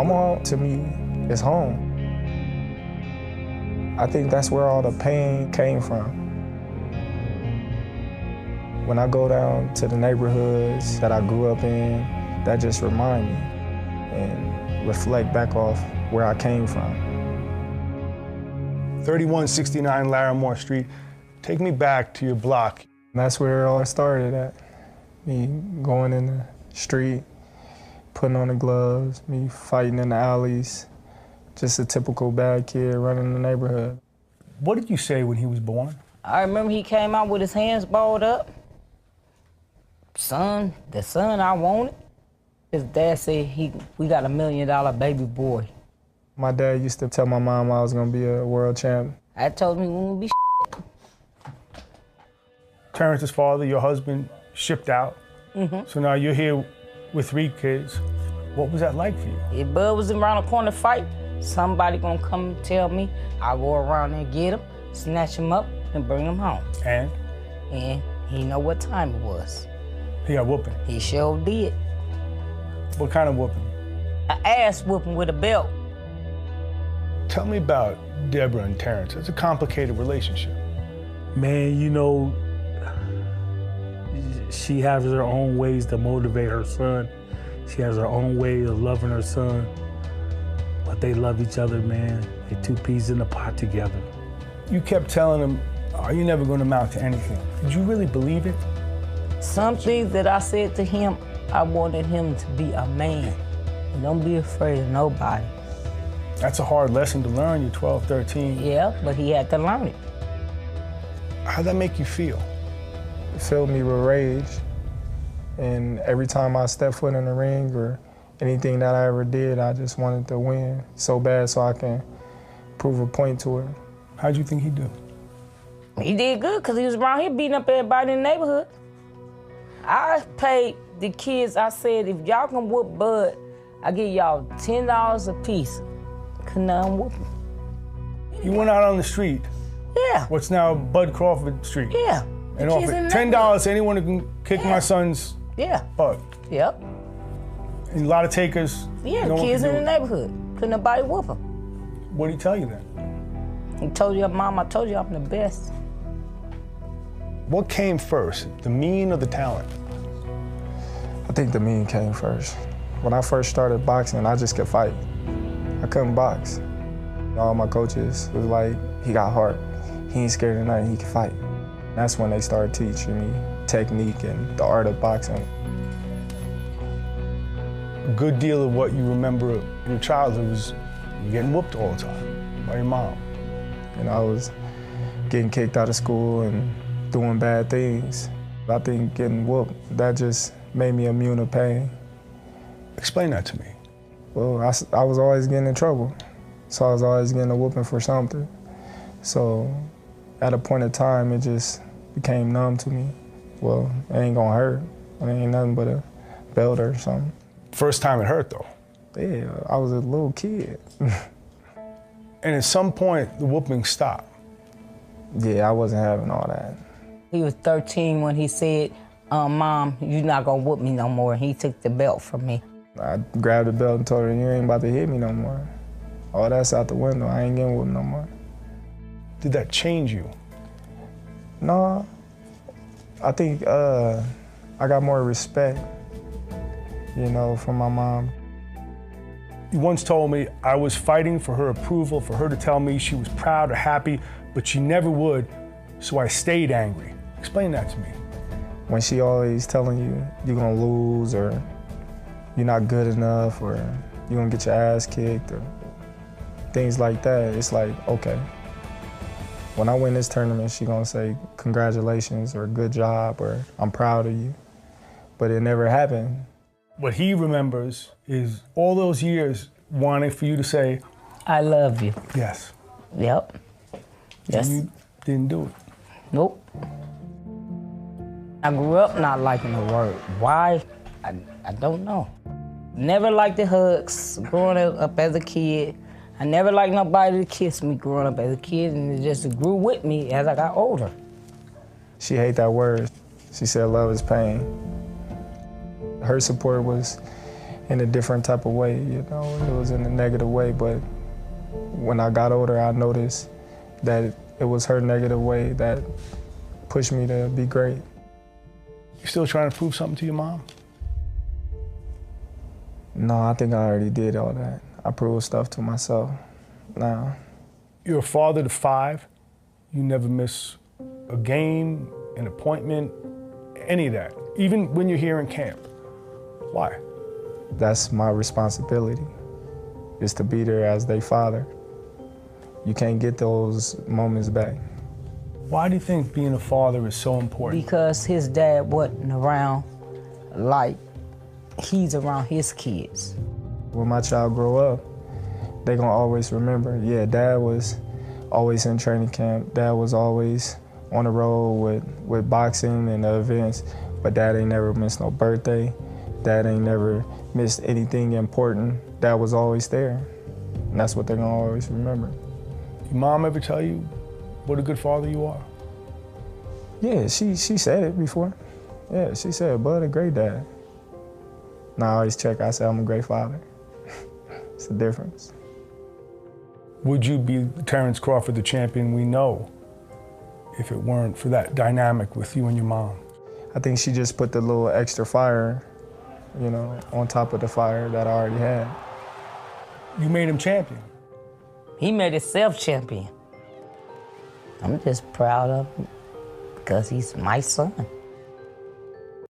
Mama, to me, is home. I think that's where all the pain came from. When I go down to the neighborhoods that I grew up in, that just remind me and reflect back off where I came from. 3169 Larimore Street. Take me back to your block. That's where it all started at. Me going in the street, putting on the gloves, me fighting in the alleys. Just a typical bad kid running the neighborhood. What did you say when he was born? I remember he came out with his hands balled up. Son, the son I wanted. His dad said we got $1 million baby boy. My dad used to tell my mom I was gonna be a world champ. I told him we wouldn't be Terence's father, your husband, shipped out. So now you're here with 3 kids. What was that like for you? If Bud was around the corner fight, somebody gonna come and tell me. I'll go around and get him, snatch him up, and bring him home. And? And he know what time it was. He got whooping. He sure did. What kind of whooping? An ass whooping with a belt. Tell me about Deborah and Terence. It's a complicated relationship. Man, you know, she has her own ways to motivate her son. She has her own way of loving her son. But they love each other, man. They're 2 peas in a pot together. You kept telling him, "Oh, you're never going to amount to anything." Did you really believe it? Some things that I said to him, I wanted him to be a man. And don't be afraid of nobody. That's a hard lesson to learn. You're 12, 13. Yeah, but he had to learn it. How'd that make you feel? It filled me with rage. And every time I stepped foot in the ring or anything that I ever did, I just wanted to win so bad so I can prove a point to her. How'd you think he'd do? He did good because he was around here beating up everybody in the neighborhood. I paid the kids, I said, if y'all can whoop Bud, I give y'all $10 a piece. Couldn't none whoop him. You went out on the street. Yeah. What's now Bud Crawford Street. Yeah. And offered $10 to anyone who can kick my son's butt. Yep. And a lot of takers. Yeah, no the one kids could in do the it. neighborhood. Couldn't nobody whoop him. What did he tell you then? He told you, Mom, I told you I'm the best. What came first, the mean or the talent? I think the mean came first. When I first started boxing, I just could fight. I couldn't box. All my coaches was like, he got heart. He ain't scared of nothing, he can fight. That's when they started teaching me technique and the art of boxing. A good deal of what you remember in your childhood was you getting whooped all the time by your mom. And I was getting kicked out of school and doing bad things. I think getting whooped, that just made me immune to pain. Explain that to me. Well, I was always getting in trouble. So I was always getting a whooping for something. So at a point in time, it just became numb to me. Well, it ain't gonna hurt. It ain't nothing but a belt or something. First time it hurt though. Yeah, I was a little kid. And at some point, the whooping stopped. Yeah, I wasn't having all that. He was 13 when he said, Mom, you're not gonna whoop me no more. He took the belt from me. I grabbed the belt and told her, you ain't about to hit me no more. Oh, that's out the window. I ain't getting whooped no more. Did that change you? No, I think I got more respect, you know, from my mom. You once told me I was fighting for her approval, for her to tell me she was proud or happy, but she never would, so I stayed angry. Explain that to me. When she always telling you you're gonna lose or you're not good enough or you're gonna get your ass kicked or things like that, it's like, okay. When I win this tournament, she gonna say congratulations or good job or I'm proud of you, but it never happened. What he remembers is all those years wanting for you to say, I love you. yes. Yep. Yes. And you didn't do it. Nope. I grew up not liking the word. Why? I don't know. Never liked the hugs growing up as a kid. I never liked nobody to kiss me growing up as a kid, and it just grew with me as I got older. She hate that word. She said love is pain. Her support was in a different type of way, you know, it was in a negative way, but when I got older, I noticed that it was her negative way that pushed me to be great. You still trying to prove something to your mom? No, I think I already did all that. I proved stuff to myself now. You're a father to 5. You never miss a game, an appointment, any of that, even when you're here in camp. Why? That's my responsibility, is to be there as their father. You can't get those moments back. Why do you think being a father is so important? Because his dad wasn't around like he's around his kids. When my child grow up, they gonna always remember, yeah, Dad was always in training camp. Dad was always on the road with boxing and the events, but Dad ain't never missed no birthday. Dad ain't never missed anything important. Dad was always there. And that's what they're gonna always remember. Your mom ever tell you what a good father you are? Yeah, she said it before. Yeah, she said, Bud, a great dad. And I always check, I say, I'm a great father. It's the difference. Would you be Terence Crawford, the champion we know, if it weren't for that dynamic with you and your mom? I think she just put the little extra fire, you know, on top of the fire that I already had. You made him champion. He made himself champion. I'm just proud of him because he's my son.